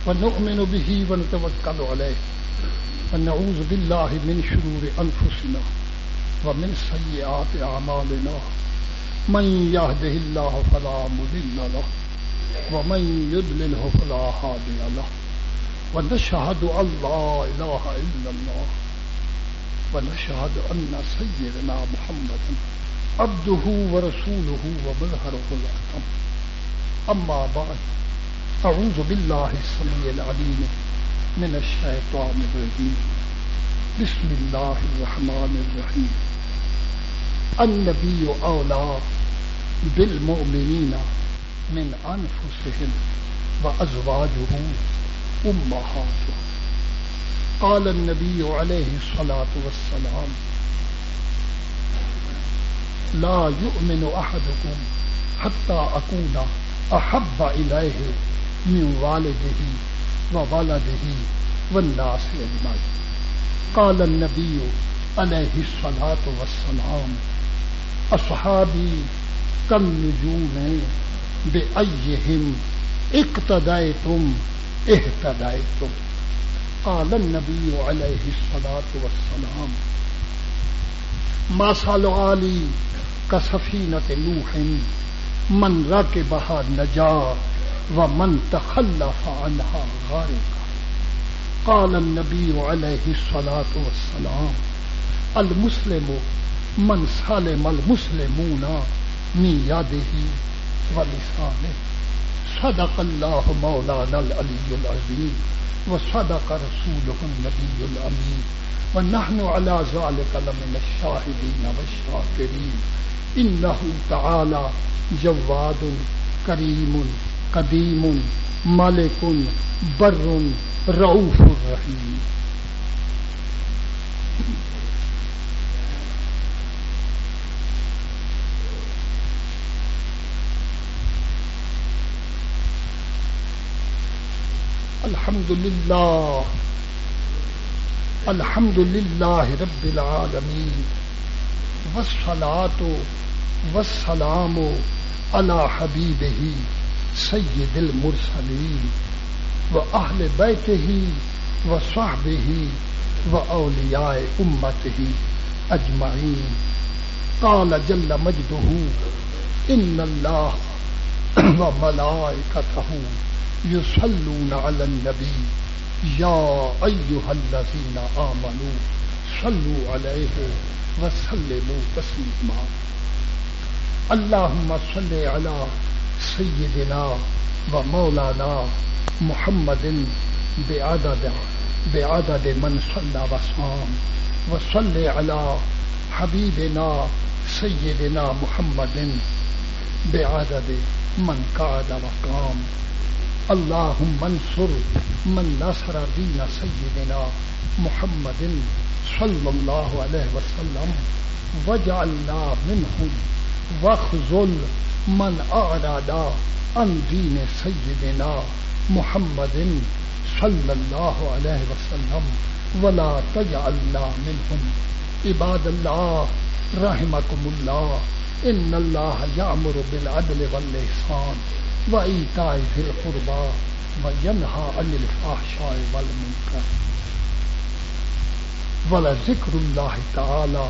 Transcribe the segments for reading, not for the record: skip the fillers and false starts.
ونؤمن به ونتوكل عليه ونعوذ بالله من شرور أنفسنا ومن سيئات أعمالنا من يهده الله فلا مضل له ومن يضلله فلا هادي له ونشهد أن لا إله إلا الله ونشهد أن سيدنا محمدا عبده ورسوله ومظهره الأكرم أما بعد أعوذ بالله السميع العليم من الشيطان الرجيم بسم الله الرحمن الرحيم النبي أولى بالمؤمنين من أنفسهم وأزواجه أمهاتهم قال النبي عليه الصلاة والسلام لا يؤمن أحدكم حتى أكون أحب إليه من والده وولده والناس أجمعين قال النبي عليه الصلاة والسلام أصحابي كالنجوم بأيهم اقتديتم اهتديتم قال النبي عليه الصلاة والسلام مثل عالي كسفينة نوح من ركبها نجا ومن تخلف عنها غرق قال النبي عليه الصلاة والسلام المسلم من سلم المسلمون من يده ولسانه صدق الله مولانا العلي العظيم وصدق رسوله النبي الأمين ونحن على ذلك لمن الشاهدين والشاكرين إنه تعالى جواد كريم قديم ملك بر رؤوف رحيم الحمد لله رب العالمين والصلاة والسلام على حبيبه سيد المرسلين وأهل بيته وصحبه وأولياء أمته أجمعين قال جل مجده إن الله وملائكته يصلون على النبي يا أيها الذين آمنوا صلوا عليه وسلموا تسليما اللهم صل على سيدنا ومولانا محمد بعدد من صلى وصام وصل على حبيبنا سيدنا محمد بعدد من قعد وقام اللهم انصر من نصر دين سيدنا محمد صلى الله عليه وسلم واجعلنا منهم واخذل من أعرض عن دين سيدنا محمد صلى الله عليه وسلم ولا تجعلنا منهم عباد الله رحمكم الله إن الله يأمر بالعدل والإحسان وإيتاء ذي القربى وينهى عن الفحشاء والمنكر ولذكر الله تعالى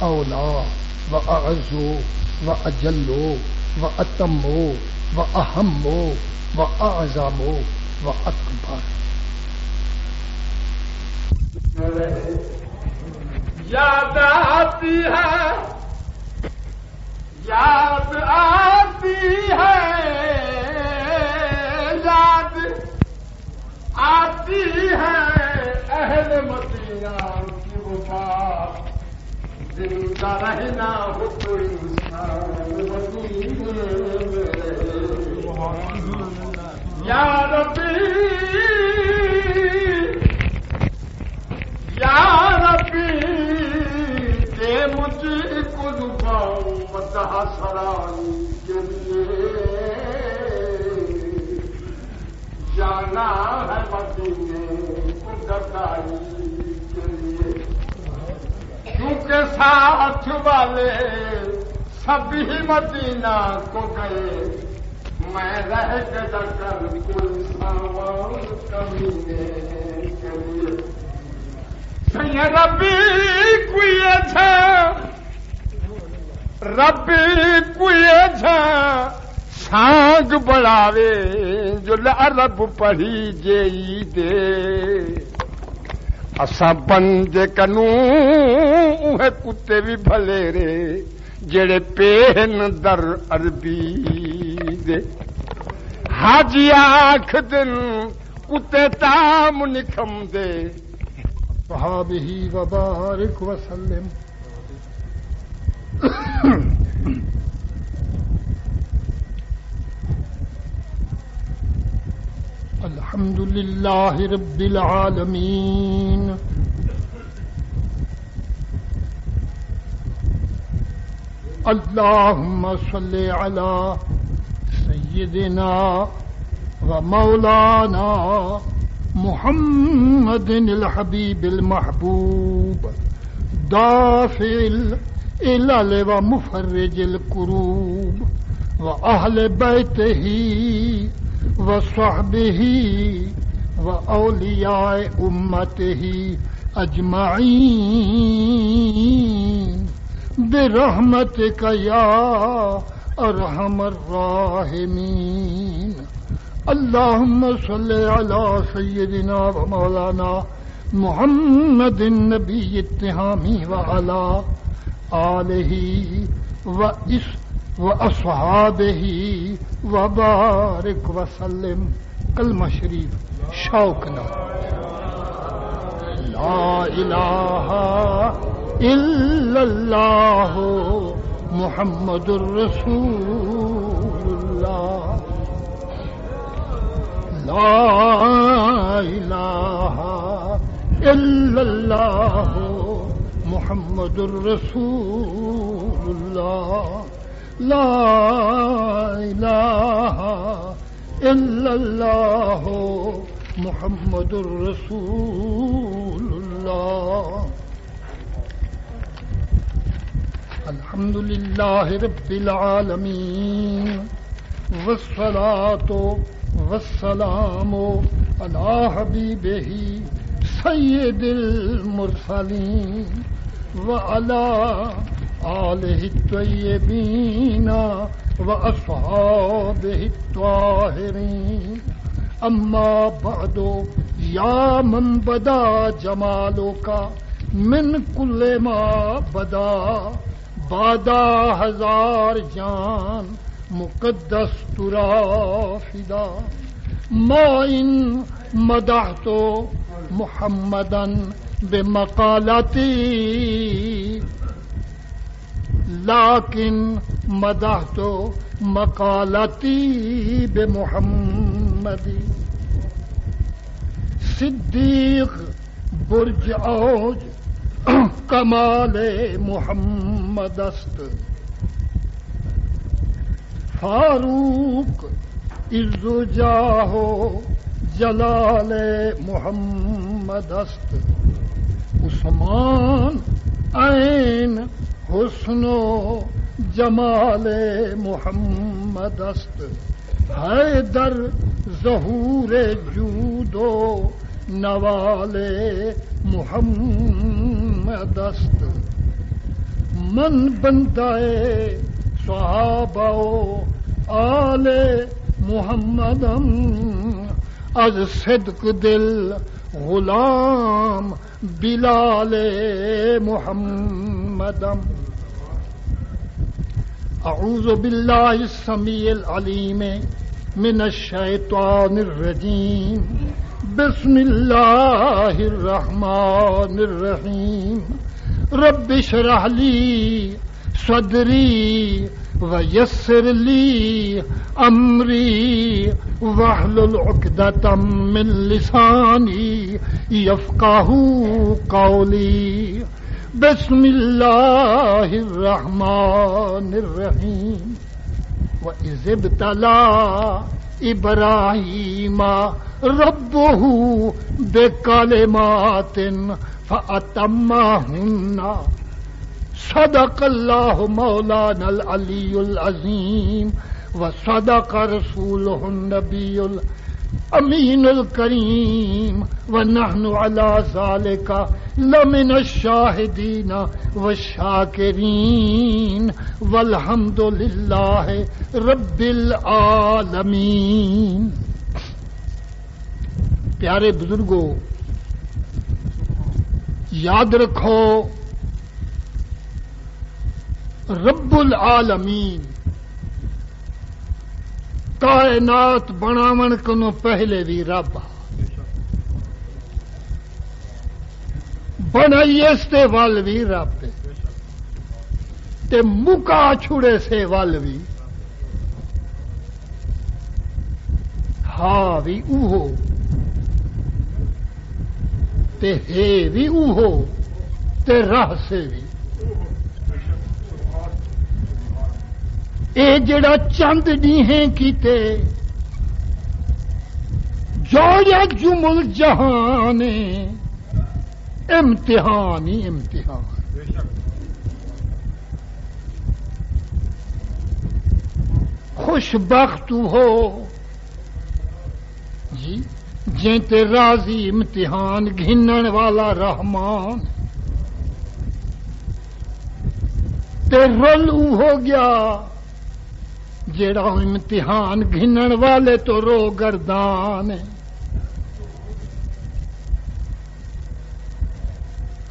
أولى وأعز وأجل وأتم وأهم وأعظم وأكبر یاد آتی ہے یاد آتی ہے یاد آتی ہے اہل مدینہ کی وفا زندہ رہنا ہو تو انسان مدینے یا ربی یا ربی کہ مجھے کو دکھاؤں مدح سرائی کے لیے جانا ہے مدینے کو گدائی کے لیے کیونکہ ساتھ والے سبھی مدینہ کو گئے میں رہ کے کر کوئی سامان لیے سیا ربی کوئی اچھا ربی کوئی اچھا سانگ بڑھاوے جو عرب پڑھی جئی دے اساں بندے کنوں اوہے کتے بھی بھلے رے جڑے پین در عربی دے حاجی آکھ دن کتے تام نکھم دے صحابہ وبارک وسلم الحمد للہ رب العالمین اللہم صلی علی سیدنا و مولانا محمد الحبیب المحبوب دافع العلل و مفرج الکروب و اہل بیتہ و صحبہ و اولیاء امتہ اجمعین برحمتک یا ارحم الراحمین اللہم صلی علی سیدنا و مولانا محمد النبی التہامی و علی آلہ و اصحابہ و بارک وسلم کلمہ شریف شوقنا لا الہ الا اللہ محمد الرسول اللہ لا الہ الا اللہ محمد الرسول اللہ لا الہ الا اللہ محمد الرسول اللہ الحمد للہ رب العالمین والصلاة والسلام علی حبیبہ سید المرسلین وعلی آلہ الطیبین واصحابہ الطاہرین اما بعد یا من بدا جمالک من کل ما بدا بادا ہزار جان مقدس ترا فدا ما ان مدحت محمدا بمقالتی لیکن مدحت مقالتی بمحمد صدیق برج اوج کمال محمد است فاروق عز و جاہ جلال محمد است عثمان عین حسن و جمال محمد است حیدر ظہور جود و نوال محمد است من بندہ صحابہ و آل محمدم از صدق دل غلام بلال محمدم اعوذ باللہ السمیع العلیم من الشیطان الرجیم بسم اللہ الرحمن الرحیم رب اشرح لی صدری ویسر لی امری واحلل عقدۃ من لسانی یفقہوا قولی بسم اللہ الرحمن الرحیم وَإِذِ ابْتَلَىٰ إِبْرَاهِيمَ رَبُّهُ بِكَلِمَاتٍ فَأَتَمَّهُنَّ صدق اللہ مولانا العلی العظیم وصدق رسولہ النبی امین الکریم ونحن علی ذالک لمن الشاہدین والشاکرین والحمد للہ رب العالمین۔ پیارے بزرگوں، یاد رکھو رب العالمین کائنات بناون کنوں پہلے بھی رب بنائیے سے ول بھی رب تے مکا چھڑے سے ول بھی ہاں بھی اوہو تے ہے بھی اوہو تے راہ سے بھی۔ اے جڑا چند ڈیہیں کیتے جو یجمل جہان امتحان ہی امتحان۔ خوش بخت ہو جی جیں تے راضی امتحان گھنن والا رحمان، تے رل ہو گیا جیڑا امتحان گھنن والے تو رو گردان۔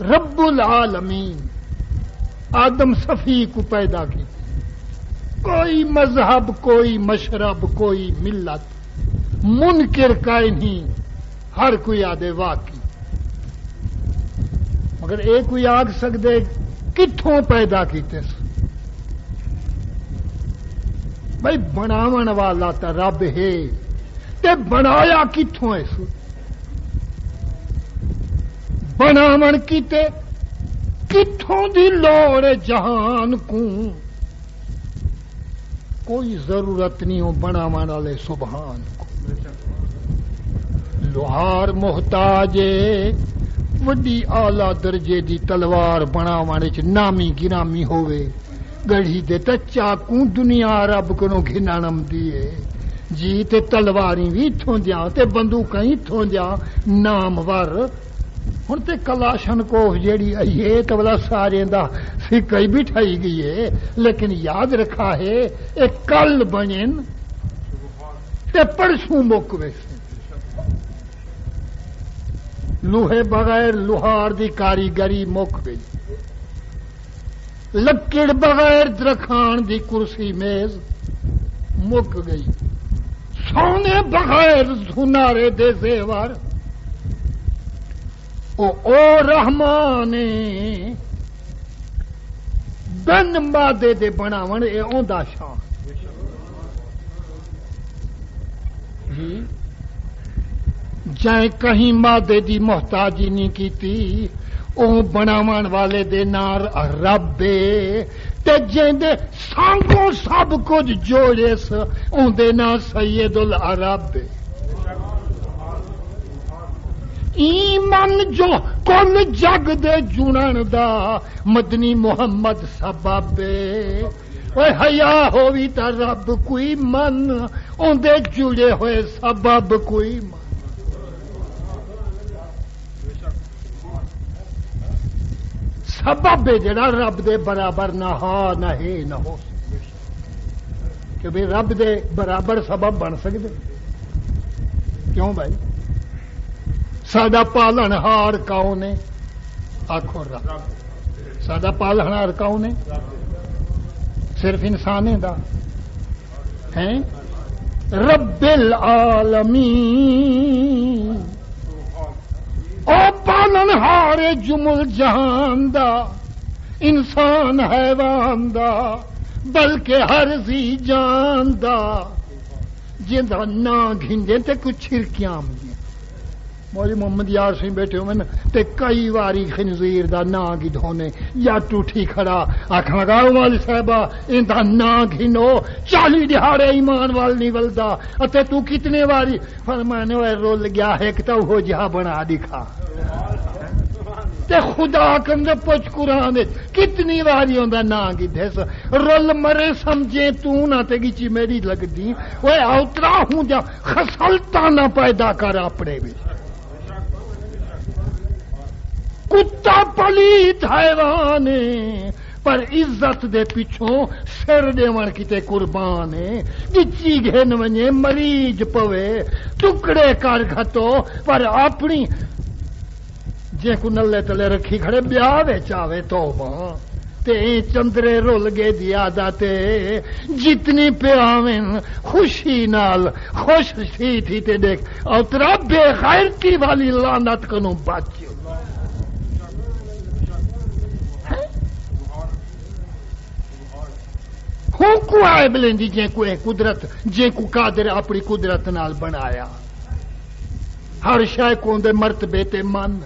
رب العالمین آدم صفی کو پیدا کی، کوئی مذہب کوئی مشرب کوئی ملت منکر کا نہیں، ہر کوئی آدھے واقعی، مگر ایک کوئی آگ سکتے کتھوں پیدا کیتے بھائی بناون والا تا رب ہے تے بنایا کتھوں ہے سو بناون کیتے کتھوں دی لوڑ جہان کو کوئی ضرورت نہیں ہو بناون والے سبحان کو۔ لوہار محتاج وڈی اعلی درجے دی تلوار بناون وچ نامی گرامی ہوئے، گڑھی دے تے چاقو دنیا رب کو گھنانم دیے جی، تے تلواری بھی اتھوں دیاں تے بندوقاں اتھوں دیاں نامور۔ ہن تے کلاشن کوف جیڑی آئی ہے تو بلا سارے دا سکہ ہی بٹھائی گئی ہے، لیکن یاد رکھا ہے ایک کل بنین تے پرسوں مک ویسے۔ لوہے بغیر لوہار دی کاریگری مک گئی، لکڑ بغیر درخان دی کرسی میز مک گئی، سونے بغیر سنارے دے زیور او رحمان بن مادے دے بناون اے اوندا شان جی، جائیں کہیں مادے دی محتاجی نہیں کیتی او بناون والے دے نار رب تے جیندے سانگوں سب کچھ جوڑیس اون دے نا سید العرب۔ ایمان جو کل جگ دے جنن دا مدنی محمد سبب اوے حیا ہووی تا رب کوئی من اون دے جڑے ہوئے سبب کوئی من۔ سبب جڑا رب دے برابر نہ ہا نہ ہے نہ ہو کہ بھی رب دے برابر سبب بن سکتے کیوں بھائی؟ ساڈا پالن ہار کون ہے؟ آخو رب۔ ساڈا پالن ہار کون ہے؟ صرف انسان دا ہے رب العالمین، او پالن ہار جمل جہان دا، انسان حیوان دا بلکہ ہر ذی جان دا، جندا نا گھنجے تے کچھ چھرکیاں آمدی مولی محمد یار سی بیٹھے ہوئے تے کئی واری خنزیر دا نا گھنے یا ٹوٹھی کھڑا آکھاں لگا والی صاحبہ ان دا نا گھنو 40 دہاڑے ایمان وال نہیں ولدا اتے تو کتنے واری فرمانے ہوئے رول گیا ہے کہ تو ہو جہاں بنا دکھا تے خدا کندے پوچھ قرآن کتنی واری ہوندا نا کی دھس رول مرے سمجھے تو نہ تے گچی میری لگدی اوے اوترا ہوں جا خسلتا نہ پیدا کر اپنے وچ کتا پلیت حیوان پر عزت دے پیچھوں سر دیون کتے قربان گچی گھن ونجے مریض پوے ٹکڑے کر گھتو پر اپنی جے کو نلے تلے رکھی کھڑے بیاوے چاوے توبہ تے چندرے رول گے دیا داتے جتنی پیاویں خوشی نال خوش تھی تے دیکھ اور ترا بے غیرتی والی لعنت کنوں بچ ہوں کو آئے بلندی جے کو قدرت جے کو قادر اپنی قدرت نال بنایا ہر شے کو دے مرتبے تے من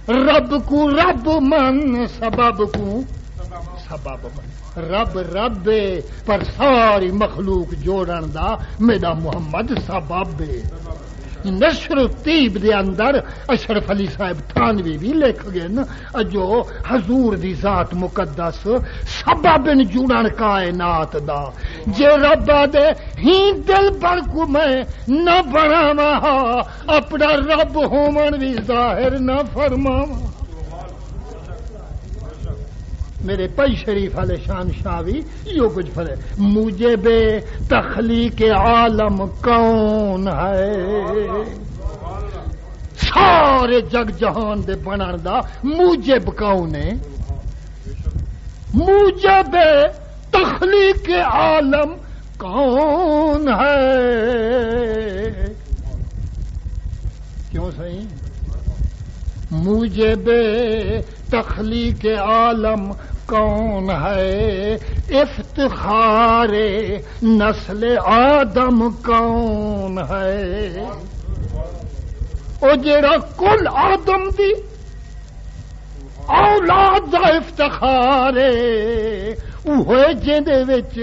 رب کو رب من سبب کو سبب من رب رب پر ساری مخلوق جوڑن دا میرا محمد سبب نشر الطیب دے اندر اشرف علی صاحب تھانوی بھی لکھ گئے نا جو حضور دی ذات مقدس سبب جڑن کائنات دا جے رب دے ہی دل بر کو میں نہ بناواں اپنا رب ہومن بھی ظاہر نہ فرماواں میرے پائی شریف والے شان شاوی یو کچھ فرے مجھے بے تخلیق عالم کون ہے سارے جگ جہان دے بنان دا موجب کون ہے موجب تخلیق عالم کون ہے کیوں صحیح موجب تخلیق عالم کون ہے افتخار نسل آدم کون ہے او جڑا کل آدم دی اولاد دا افتخار او ہوئے جندے وچ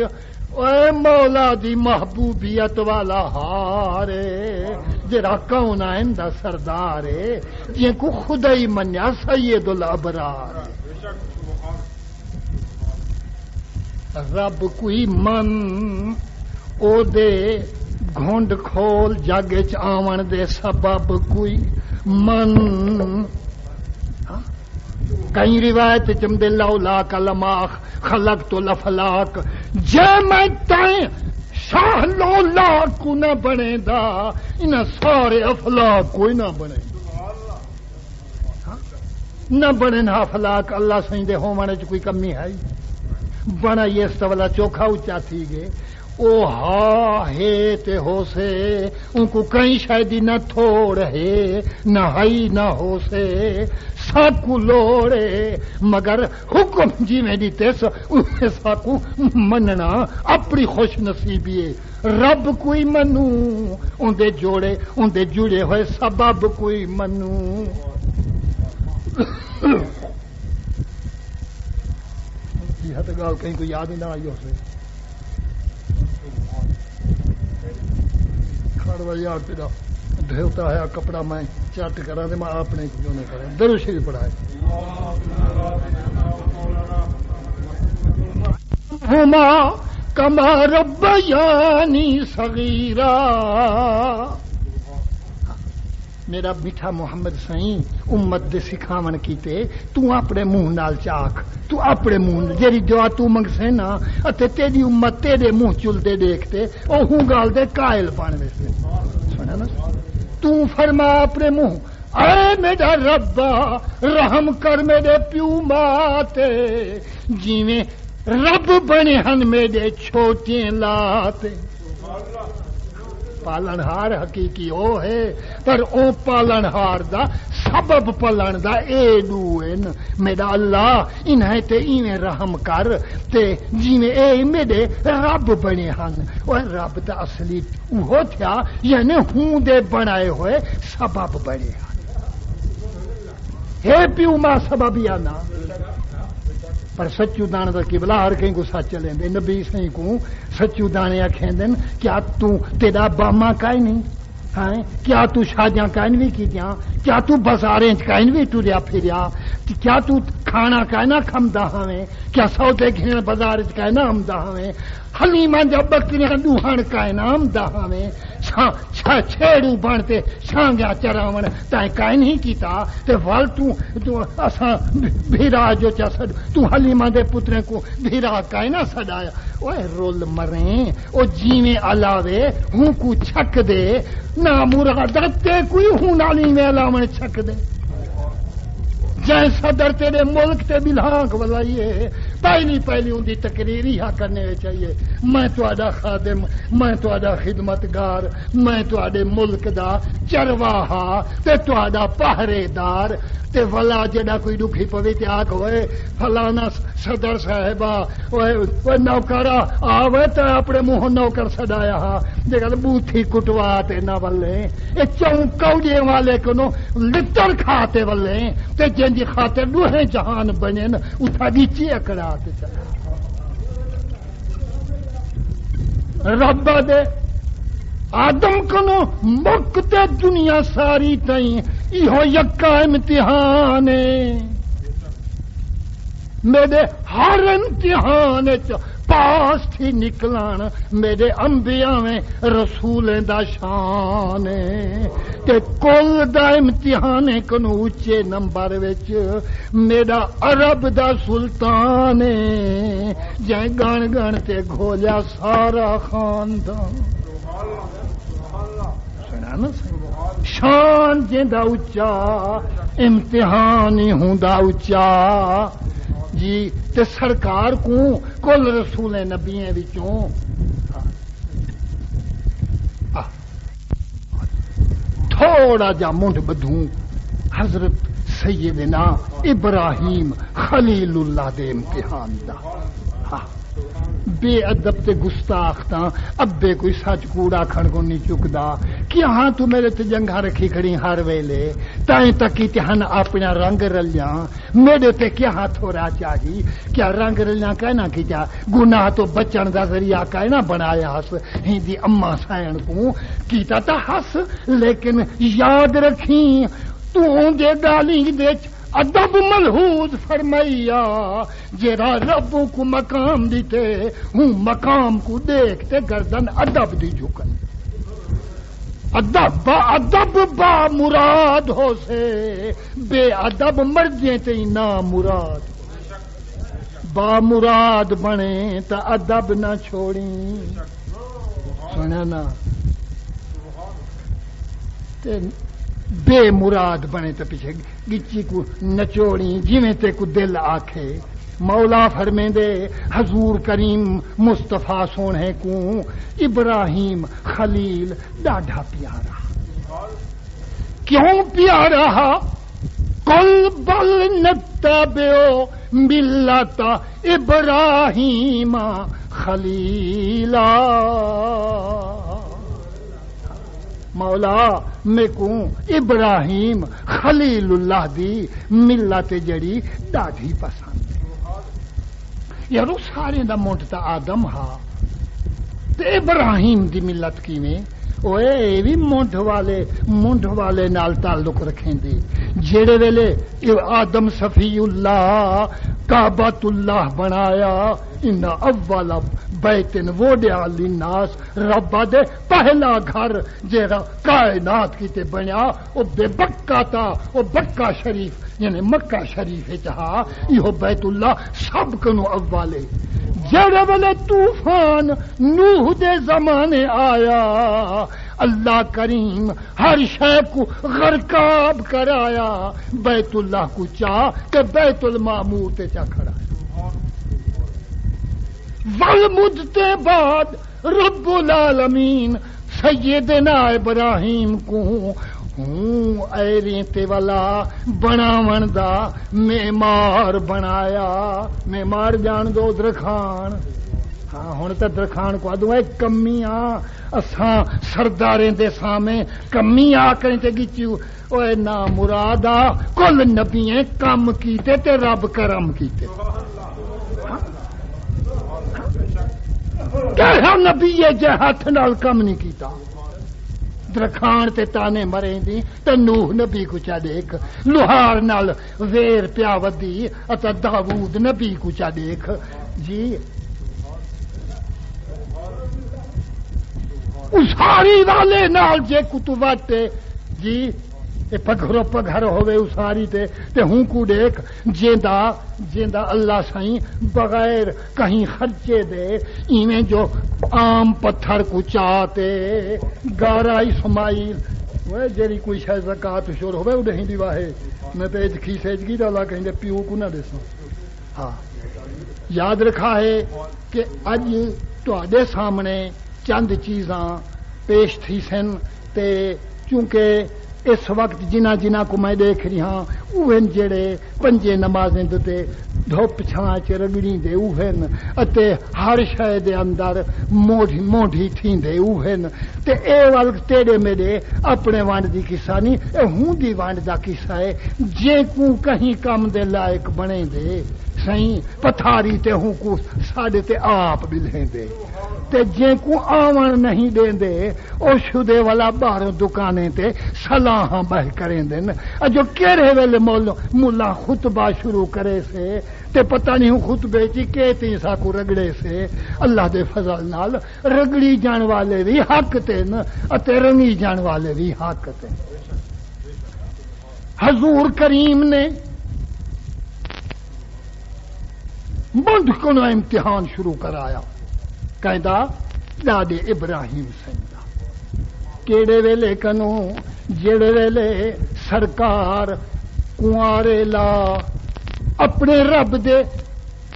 اے مولا دی محبوبیت والا ہار جڑا کون آئندہ سردار جن کو خدا ہی منیا سید الابرار رب کوئی من او دے گھونڈ کھول جگ چ آون دے سبب کوئی من کئی روایت چمدے لولا کلماخ خلق تو لفلاک جے میں تائیں شاہ لولا کو نہ بنے دا انہاں سارے افلاک کوئی نہ بنے نہ بنے نہ افلاک اللہ سائیں دے ہومانے چ کوئی کمی ہے بنا یہ سولا چوکھا اچا تھی گے او ہا ہے تے ہو سے ان کو کہیں شاید نہ تھوڑ ہے نہ ہائی نہ ہو سے ساکو لوڑے مگر حکم جی میں دیتے اسے ساکو مننا اپنی خوش نصیبی رب کوئی منو ان دے جوڑے ان دے جڑے ہوئے سبب کوئی منو یہ تو گال کہیں کوئی یاد ہی نہ آئی ہو سے کھڑوا یار تیرا دھوتا ہے کپڑا میں چٹ کرا دے میں اپنے کیوں نہیں کرے درود شریف پڑھائے ہما کما ربیانی صغیرا میرا میٹھا محمد سائیں امت دے سکھاون کیتے تو اپنے منہ نال چاک تو اپنے منہ جیری دعا تو منگسے نا اتے تیری امت تیرے منہ چلتے دیکھتے او ہوں گال دے قائل بن ویسے سنا نا تو فرما اپنے منہ اے میرا ربا رحم کر میرے پیو ماتے جیویں رب بنے ہن میرے چھوٹے لاتے پالنہار حقیقی او ہے پر او پالنہار دا سبب پلن دا اے دوئن میرا اللہ انہیں تے ایویں رحم کر تے جیویں اے میرے رب بنے ہن او رب دا اصلی اوہو تھیا یعنی ہوں دے بنائے ہوئے سبب بنے ہن ہے پیو ماں سبب یا نا پر سچو دان دا قبلہ ہر کہیں کو سچ چلیں دے نبی سہیں کو سچو دانے آکھیں دن کیا تو تیرا باما کائے نہیں ہاں کیا تو شادیاں کہیں بھی کیتیاں کیا تو بازاریں کہیں بھی ٹریا پھریا کیا تو کھانا کہنا کھمدا ہمیں کیا سودے گھن بازار کہنا آمدا ہمیں حلیمہ جب بکریاں دوہن کہنا آمدا ہمیں چھیڑو بنتے چھانگیا چراون تائیں کہیں نہیں کیتا تے ول تو اساں بھیرا جو چا سڈ تو حلیمہ دے پترے کو بھیرا کہنا سڈایا اوے رول مریں او جیویں علاوے ہوں کو چھک دے نہ مراد تے کوئی ہوں نالی میں علاوہ چھک دے جائیں صدر تیرے ملک تے بلہانک ولائیے پہلی ان دی تقریر ہی کرنے چاہیے میں تہاڈا خادم میں تہاڈا خدمتگار میں تہاڈے ملک دا چرواہا تے تہاڈا پہرے دار تے ولا جڑا کوئی دکھی پوے تے آکھ ہوئے فلانا صدر صاحبہ اوے نوکرا آوے تے اپنے منہ نوکر سڈایا ہا جے گل بوتھی کٹوا تے نہ ولے اے چونکوجے والے کنو لتر کھاتے ولے تے جن دی خاطر دوہے جہان بنن اتھا گیچی اکڑا تے چلا رب دے آدم کنو مکتے دنیا ساری تائیں ایہو یکا امتحان میرے ہر امتحان پاس تھی نکلان میرے انبیاء میں رسولیں دا شان تے کل دا امتحان کنو اچے نمبر وچ میرا عرب دا سلطان جائیں گن گن تے گھولیا سارا خاندان شان جیندا اچا امتحان ہی ہوندا اچا جی تے سرکار کو کل رسول نبییں وچوں تھوڑا جا منڈ بدھوں حضرت سیدنا ابراہیم خلیل اللہ دے امتحان دا بے ادب تے گستاخ تاں ابے کوئی سچ کوڑا کھڑ کو نہیں چکدا کہ ہاں تو میرے تے جنگا رکھی کھڑی ہر ویلے تائیں تکی تے ہن اپنا رنگ رلیاں میرے تے کیا ہاتھ ہو رہا چاہی کیا رنگ رلیاں کہنا کی جا گناہ تو بچن دا ذریعہ کہنا بنایا ہس ہندی اما سائن کو کیتا تا ہس لیکن یاد رکھیں تو دے گالی دے ادب ملحوظ فرمائیا جیرا رب کو مقام دیتے ہوں مقام کو دیکھتے گردن ادب دی جھکن ادب با مراد ہو سے بے ادب مرجیں تے نا مراد با مراد بنے تا ادب نہ چھوڑی سنا نا بے مراد بنے تو پیچھے گچی کو نچوڑی جویں تے کو دل آکھے مولا فرمیں دے حضور کریم مصطفیٰ سونے کو ابراہیم خلیل ڈاڈھا پیارا کیوں پیارا کل بل نتبعو ملت ابراہیم خلیلا مولا میں کو ابراہیم خلیل اللہ دی ملت جڑی ڈاڈھی پسند یارو سارے دا مونٹ تا آدم ہا تے ابراہیم دی ملت کیویں اوے بھی مونٹ والے نال تعلق رکھیں دے جڑے ویلے آدم صفی اللہ کعبۃ اللہ بنایا ان اول بیتن وڈیا للناس رب دے پہلا گھر جیڑا کائنات کیتے بنیا او بے بکا تا او بکا شریف یعنی مکہ شریف چاہا یہ بیت اللہ سب کنو اولے جڑے ویلے طوفان نوح دے زمانے آیا اللہ کریم ہر شے کو غرقاب کرایا بیت اللہ کو چاہ کہ بیت المعمور تے چا کھڑا والمدتے بعد رب العالمین سیدنا ابراہیم کو ہوں ایریں تے والا بناون دا معمار بنایا معمار جان دو درخان ہاں ہن تے درخان کو ادو کمیاں اساں سرداریں دے سامنے کمی آ کریں تے گچیو اوے نا مرادا کل نبییں کم کیتے تے رب کرم کیتے کہ نبی جے ہاتھ نال کم نہیں کیتا درخان تے تانے مریں دی تے نوح نبی کو چا دیکھ لوہار نال ویر پیا ودی اتا داود نبی کو چا دیکھ جی اساری والے نال جے کتواتے جی پگھرو پگھر ہوئے اساری تے ہوں کو دیکھ جیندہ اللہ سائیں بغیر کہیں خرچے دے ایویں جو عام پتھر کو چاہتے گارا اسماعیل وہ جیری کوئی شاید زکاة شور ہوئے وہ دہیں دیوا ہے میں پہ اجکی سیجگی دا اللہ کہیں دے پیو کو نہ دے سو ہاں یاد رکھا ہے کہ اج تو آدھے سامنے چند چیزاں پیش تھی سن تے چونکہ اس وقت جنہ کو میں دیکھ رہی ہاں اوہن جڑے پنجے نمازیں دے دھوپ چھاں چ رگڑی دے اوہن اتے ہر شے دے اندر موڈھی تھیندے اوہن تے اے ول تیرے میرے اپنے وانڈ دی قصہ نہیں اے ہوں دی وانڈ دا قصہ ہے جے کو کہیں کم دے لائق بنے دے سہیں پتھاری تے ہوں کو ساڑے تے آپ بھی لیں دے تے جے کو آون نہیں دیں دے او شدے والا باہروں دکانے تے صلاحاں بہ کریں دن جو کیرے ویلے مولا خطبہ شروع کرے سے تے پتہ نہیں ہوں خطبے چی کہتے سا کو رگڑے سے اللہ دے فضل نال رگڑی جان والے بھی حق تے اتے رنگی جان والے بھی حق تے حضور کریم نے بند کنو امتحان شروع کرایا قائدہ دادے ابراہیم سنگا کیڑے ویلے کنو جڑے ویلے سرکار کنوارے لا اپنے رب دے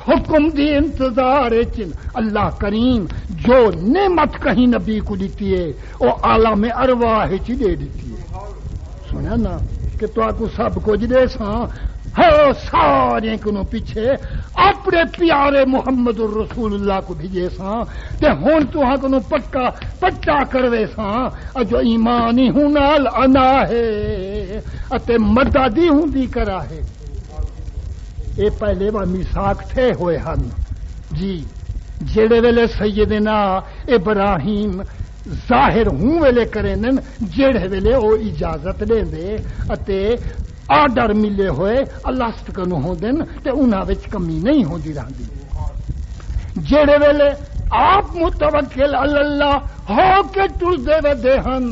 حکم دی انتظار چن اللہ کریم جو نعمت کہیں نبی کو دیتی ہے وہ عالم ارواح چ دے دیتی ہے سنا نا کہ تو آپ کو سب کچھ دے ساں ہاں سارے کنوں پیچھے اپنے پیارے محمد الرسول اللہ کو بھیجے ساں تے ہون تو ہاں کنوں پٹا کروے ساں جو ایمانی ہوں نال انا ہے اتے مددی ہوں دی کرا ہے اے پہلے وہ میثاق تھے ہوئے ہن جی جڑے ویلے سیدنا ابراہیم ظاہر ہوں ویلے کریں جڑے ویلے او اجازت دیں دے اتے آرڈر ملے ہوئے اللہ ستکنو ہوں دن تے انہاں وچ کمی نہیں ہوں دی رہندی جڑے ویلے آپ متوکل اللہ ہو کے ٹر دے ودے ہن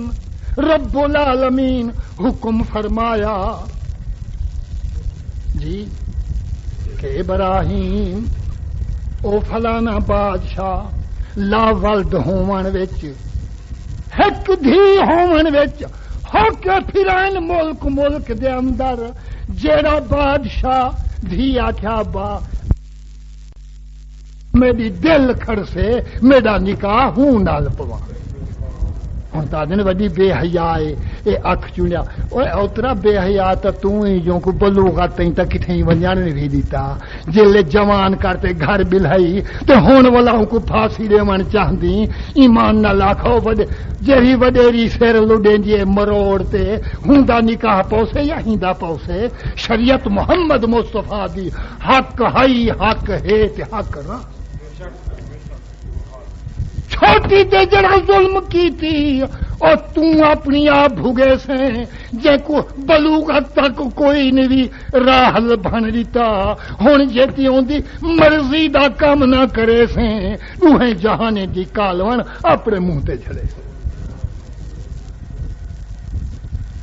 رب العالمین حکم فرمایا جی کہ ابراہیم او فلانا بادشاہ لا ولد ہون وچ ہک دھی ہون وچ ہو کے پھرائن ملک دے اندر جیڑا بادشاہ دھی آکھیا با میری دل کھڑ سے میرا نکاح ہوں نال پوا ہوں تا دن وڈی بے حیا اے اکھ چونیا اوے اوترا بے حیا تا تو ہی جو کو بلوغت تیں تا کتھیں ونجان نہیں دیتا جلے جوان کرتے گھر بلہائی تے ہون والا کو پھانسی دے من چاہندی ایمان نہ لاکھو وڈے جہی وڈیری سر لڈیں جی مروڑ تے ہوندا نکاح پوسے یا ہیندا پوسے شریعت محمد مصطفیٰ دی حق ہائی حق ہے تے حق نہ چھوٹی تے جڑا ظلم کی تھی اور تم اپنی آپ بھگے سے جے کو بلوغت تک کوئی نہیں بھی راہ بن دیتا ہن جیتی ہوندی مرضی دا کام نہ کرے سے اوہیں جہانے دی کالون اپنے منہ تے جھڑے سے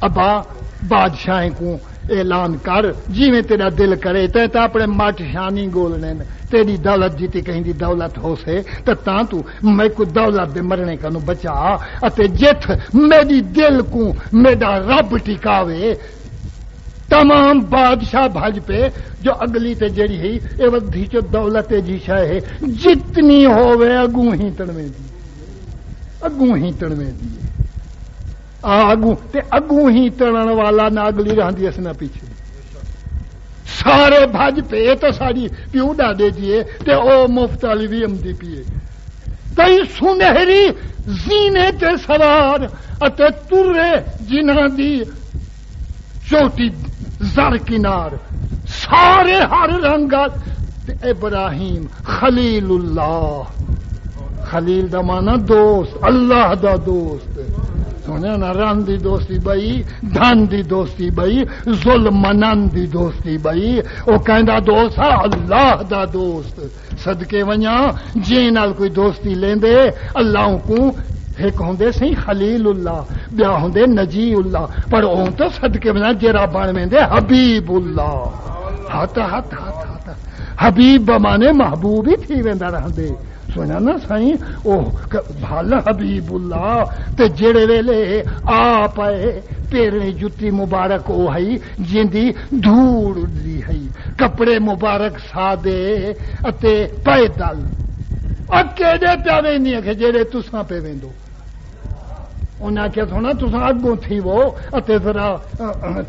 ابا بادشاہیں کو اعلان کر جی میں تیرا دل کرے تے تا اپنے مٹ شانی گولنے تیری دولت جیتی کہیں دی دولت ہو سے تا تو میں کو دولت دے مرنے کا نو بچا اتے جت میری دل کو میرا رب ٹکاوے تمام بادشاہ بھج پہ جو اگلی تے جڑی ہے اے ودھی چو دولت جی شاہ ہے جتنی ہووے اگوں ہی تڑویں دی اگوں ہی تڑویں دی اگوں ہی تڑن والا نہ اگلی رہندی اس نہ پیچھے سارے بھج پہ تو ساری پیو ڈاڈے دیے تے او مفت علی بھی امدی پیے کئی سنہری زینے تے سوار اتے ترے جنہاں دی چوٹی زر کنار سارے ہر رنگت ابراہیم خلیل اللہ خلیل دا مانا دوست اللہ دا دوست سونے نا رن دی دوستی بئی دھن دی دوستی بئی ظلم منن دی دوستی بئی او کہندا دوست اللہ دا دوست صدقے ونجا جے نال کوئی دوستی لیندے اللہ کو ایک ہوندے سی خلیل اللہ بیا ہوندے نجی اللہ پر اون تو صدقے ونجا جرا بن ویندے حبیب اللہ ہاتھ ہاتھ ہاتھ ہاتھ حبیب بمانے محبوب ہی تھی ویندا رہندے سونا نا سائیں او بھال حبیب اللہ تے جڑے ویلے آ پائے پیریں جتی مبارک او ہئی جیندی دھوڑ دی ہئی کپڑے مبارک سادے اتے پیدل اکیڑے پیا ویندی کہ جڑے تساں پہ ویندو انہاں کیا سونا تساں اگوں تھی وہ اتے ذرا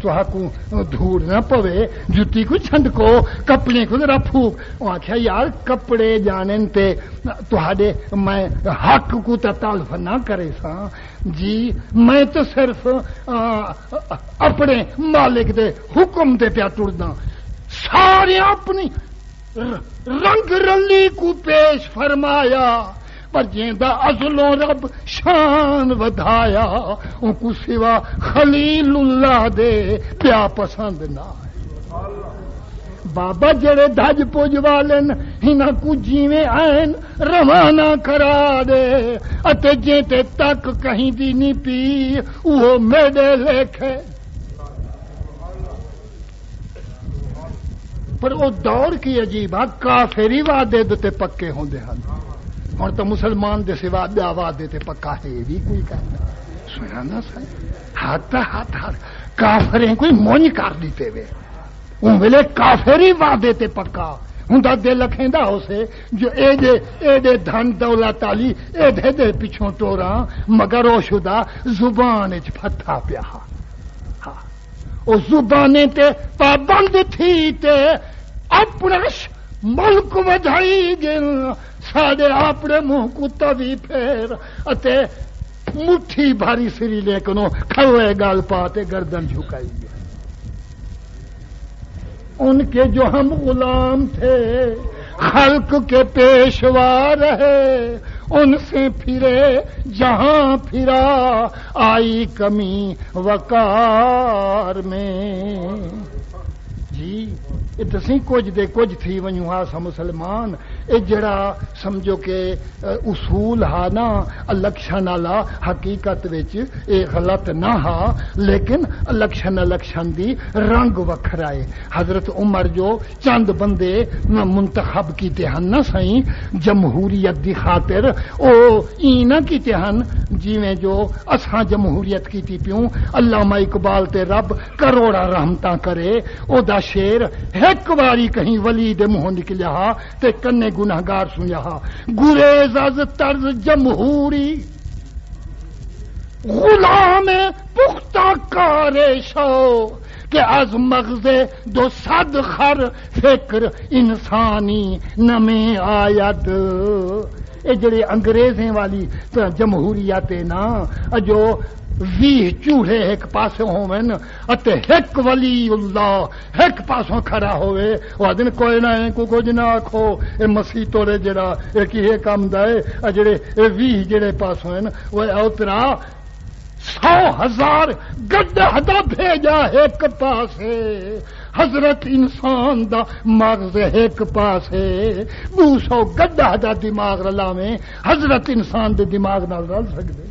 تہاں کو دھوڑ نہ پوے جتی کو چھنڈکو کپڑے کو ذرا پھوک او آکھیا یار کپڑے جانن تے تہاڈے میں حق کو تلف نہ کرے سا جی میں تو صرف اپنے مالک دے حکم دے پیا ٹردا سارے اپنی رنگ رلی کو پیش فرمایا پر جیندا ازلوں رب شان ودھایا ان کو سوا خلیل اللہ دے پیا پسند نہ بابا جڑے دھج پوج والن ہناں کو جیویں آئن روانہ کرا دے اتے جیتے تک کہیں دی نہیں پی وہ میڈے لکھے پر وہ دور کی عجیب ہے کافری وعدے دے پکے ہوندے ہن ہن تو مسلمان دے سوا بیا وعدے تے پکا ہے بھی کوئی کہندا سنا نا سائیں ہاتھ ہاتھ کافریں کوئی مونج کر دیتے وے ان ویلے کافری وعدے تے پکا ہوندا دل لکھیندا ہوسے جو اے دے دھن دولت علی اے دے پیچھوں ٹوراں مگر او شدا زبان وچ پھتھا پیا او زبانے تے پابند تھی تے اپنا ملک ودھائی گن ساڈے اپنے منہ کو توی پھیر اتے مٹھی بھاری سری لے کنو کھوے گال پاتے گردن جھکائی گیا ان کے جو ہم غلام تھے خلق کے پیشوا رہے ان سے پھرے جہاں پھرا آئی کمی وقار میں جی تسی کچھ دے کچھ تھی ونجو ہا سا مسلمان اے جڑا سمجھو کہ اصول ہا نا الیکشن والا حقیقت وچ اے غلط نہ ہا لیکن الیکشن دی رنگ وکھرا ہے حضرت عمر جو چند بندے منتخب کیتے ہن نا سائیں جمہوریت دی خاطر او ای نہ کیتے ہن جویں جو اساں جمہوریت کیتی پیوں علامہ اقبال تے رب کروڑا رحمتاں کرے او دا شعر ایک باری کہیں ولی دے منہ نکلیا ہا تے کنے گناہگار سنیا ہا گریز از طرز جمہوری غلام پختہ کار شو کہ از مغز 200 خر فکر انسانی نمیں آید اے جڑے انگریزیں والی جمہوریت نا جو 20 چوڑے ایک پاسے ہوئن اتے ایک ولی اللہ ایک پاسوں کھڑا ہوئے وہ دن کوئی نہ کو کچھ نہ آکھو اے مسیح توڑے جڑا ایک ہی کام دائے جڑے 20 جڑے پاسوں ہیں وہ اوترا 100,000 گڈھا دا بھیجا ایک پاسے حضرت انسان دا مغز ایک پاسے 200 گڈھا دا دماغ رلاویں حضرت انسان دے دماغ نال رل سکدے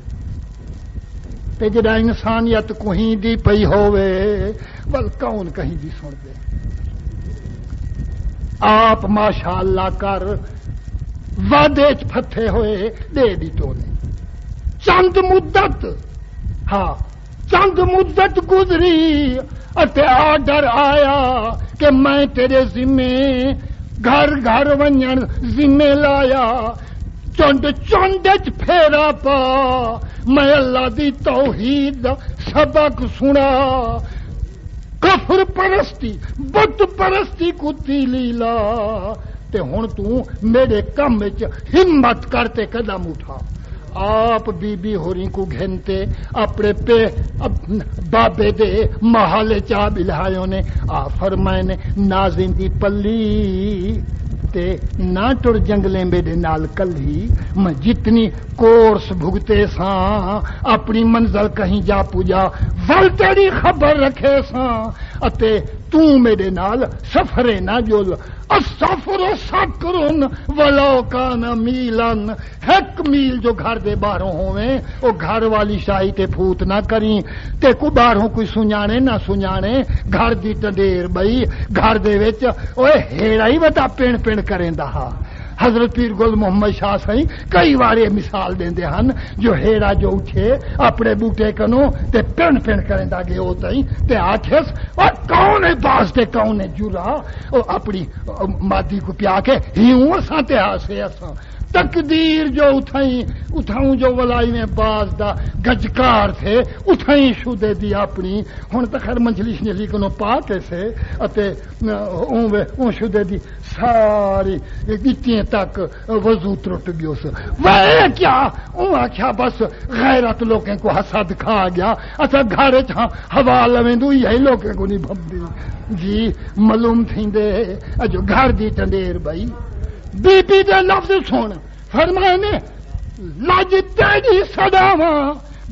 تے جڑا انسانیت کوہیں دی پئی ہووے ول کون کہیں دی سن دے آپ ماشاءاللہ کر وعدے چ پھتھے ہوئے دے دی تو نے چند مدت ہاں چند مدت گزری اتے آڈر آیا کہ میں تیرے ذمے گھر گھر ونجن ذمے لایا چونڈ چونڈ پھیرا پا میں اللہ دی توحید سبق سنا کفر پرستی بت پرستی کو تیلی لا تے ہن تو میرے کم وچ ہمت کرتے قدم اٹھا آپ بی بی ہوری کو گھنتے اپنے پہ بابے دے محل چا بلہایوں نے آ فرمائے نے نازن دی پلی تے نہ ٹر جنگلیں میرے نال کلی میں جتنی کورس بھگتے ساں اپنی منزل کہیں جا پوجا ول تیری خبر رکھے ساں اتے تو میرے نال سفرے نہ جول السفر سکرن ولو کان میلن ایک میل جو گھر دے باہروں ہوئے او گھر والی شاہی تے پھوت نہ کریں تے کو باہروں کوئی سنجانے نہ سنجانے گھر دی ٹنڈیر بئی گھر دے وچ اوے ہیڑا ہی وتا پین پین کریں دا حضرت پیر گل محمد شاہ سائیں کئی بار یہ مثال دیندے ہن جو ہیڑا جو اٹھے اپنے بوٹے کنوں تے پین پین کریں دا گے ہوتائیں تے آکھس اور کون ہے باز تے کون ہے جرا اپنی مادی کو پیا کے ہیوں اساں تے ہاسے اساں تقدیر جو اتھاؤں جو ولائی میں باز دا گجکار تھے اتھائیں شدے دی اپنی ہن تک خیر منجلی شنجلی کنو پا کیسے اتے اون شدے دی ساری گتیں تک وضو ترٹ گیو سے وہ کیا اون آکھیا بس غیرت لوگیں کو حسد کھا گیا اچھا گھر چھاں ہوا لویندو یہی لوگیں کو نہیں بھمدی جی معلوم تھیندے جو گھر دی ٹنڈیر بھائی بی بی دے لفظ سن فرمائے نے لج تیری سداواں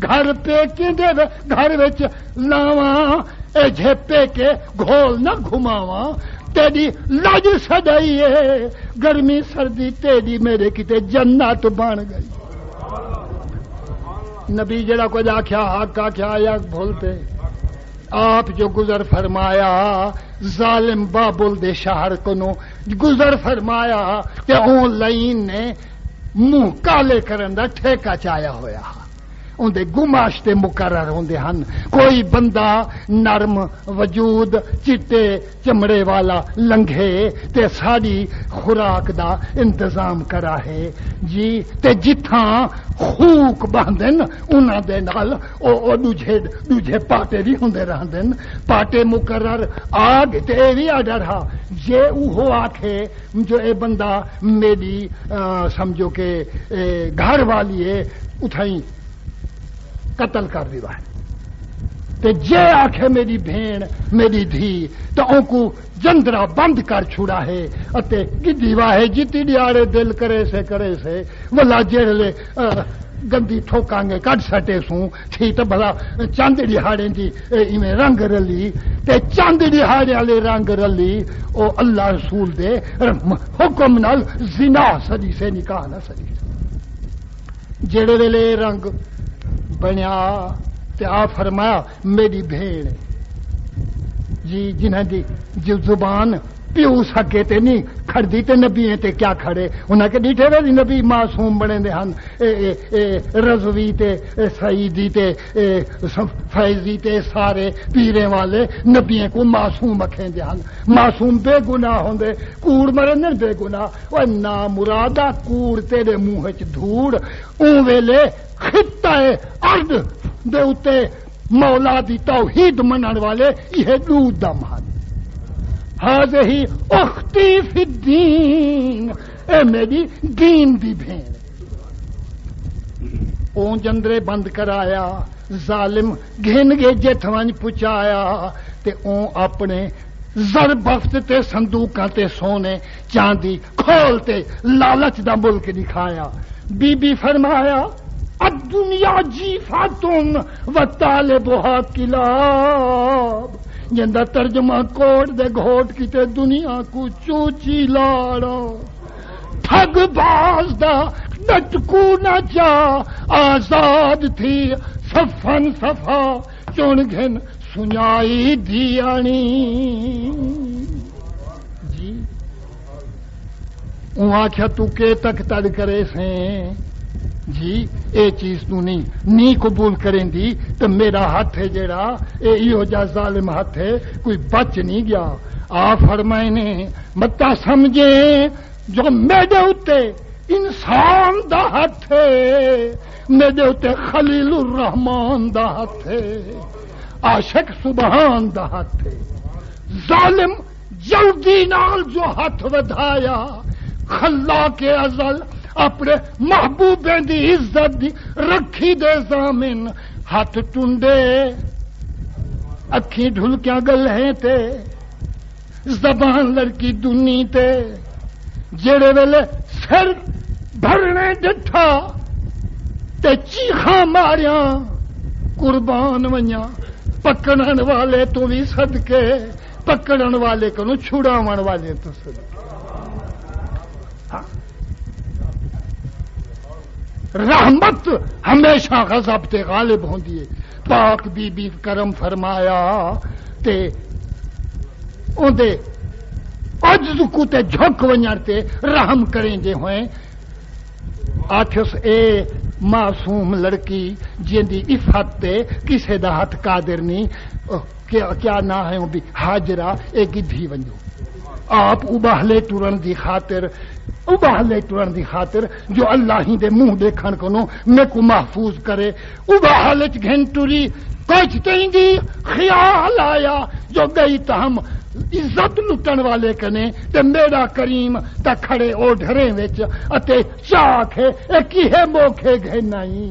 گھر پیکیں دے گھر وچ لاواں اے جھپے کے گھول نہ گھماواں تیری لج سدائیے گرمی سردی تیری میرے کتے جنت بن گئی نبی جڑا کچھ آکھیا حق آکھیا یا بھولتے آپ جو گزر فرمایا ظالم بابل دے شہر کنو گزر فرمایا کہ اون لائن نے منہ کالے کرن دا ٹھیکا چایا ہویا اندے گماشتے مقرر ہوندے ہن کوئی بندہ نرم وجود چٹے چمڑے والا لنگھے تے ساری خوراک دا انتظام کرا ہے جی تے جتھاں خوک باندھن انہاں دے نال او دوجھے پاٹے بھی ہوندے رہندن پاٹے مقرر آگ تے اے وی آڈر ہا جے اوہو آکھے جو اے بندہ میری سمجھو کہ گھر والی ہے اتھائیں قتل کر دیوا ہے تے جے آکھے میری بھین میری دھی تو ان کو جندرا بند کر چھڑا ہے اتے گدی واہے جتی ڈیارے دل کرے سے ولا جڑے گندی ٹھوکاں گے کڈ سٹے سوں تھی تو بھلا چاند دہاڑے دی ایویں رنگ رلی تے چاند دہاڑے والے رنگ رلی او اللہ رسول دے حکم نال زنا سدی سے نکاح نہ سدی جڑے ویلے رنگ بنیا تے آ فرمایا میری بھیڑ جی جنہیں دی جو زبان پیو سکے تے نہیں کھڑی تے نبی تے کیا کھڑے انہاں کے ڈیٹھے وے نبی معصوم بنے دے ہن رضوی تے سعیدی تے فیضی تے سارے پیرے والے نبیوں کو معصوم رکھیں دے ہن معصوم بے گناہ ہوندے کوڑ مرن بے گناہ او نا مرادا کوڑ تیرے منہ وچ دھوڑ اون ویلے خطہ ارض دے اتے مولا دی توحید منن والے یہ دو دم ہن ہی اختی فی الدین اے میری دین دی بھین اون جندرے بند کرایا ظالم گھن گے جتھوان پچایا تے اون اپنے زر بفت تے صندوقاں تے سونے چاندی کھول تے لالچ دا ملک دکھایا بی بی فرمایا الدنیا جیفاتن و طالبها کلاب جندہ ترجمہ کوٹ دے گھوٹ کی تے دنیا کو چوچی لاڑا ٹھگ باز دا ڈٹکو نہ جا آزاد تھی صفن صفا چون گھن سنائی دیانی جی وہاں کیا تو کے تک تڑ کرے سیں جی اے چیز تو نہیں قبول کریں دی تو میرا ہاتھ ہے جڑا ایہو جا ظالم ہاتھ ہے کوئی بچ نہیں گیا آ فرمائے نے متا سمجھیں جو میرے اتے انسان دا ہاتھ ہے میرے اتے خلیل الرحمان دا ہاتھ ہے عاشق سبحان دا ہاتھ ہے ظالم جلدی نال جو ہاتھ ودھایا خلا کے ازل اپنے محبوبیں دی عزت دی رکھی دے زامن ہاتھ ٹنڈے اکھیں ڈھلکیاں گلہیں تے زبان لڑکی دنی تے جڑے ویلے سر بھرنے ڈٹھا تے چیخاں ماریاں قربان ونیاں پکڑن والے تو بھی صدقے پکڑن والے کو چھڑاون والے تو صدقے رحمت ہمیشہ غضب تے غالب ہوندی ہے پاک بی بی کرم فرمایا تے اوندے عجز کو تے جھک ونجن تے رحم کریں دے ہوئے آکھس اے معصوم لڑکی جیندی عفت تے کسے دا ہاتھ قادر نہیں کیا نہ ہے بھی حاجرہ اے گدھی ونجو آپ اباہلے ٹرن دی خاطر جو اللہ ہی دے منہ دیکھن کو میں کو محفوظ کرے اباہلے گھن ٹری کچھ تینگی خیال آیا جو گئی تہم عزت لٹن والے کنے تے میرا کریم تا کھڑے او ڈھرے وچ اتے چاکھے اے کیہے موکھے گھنائی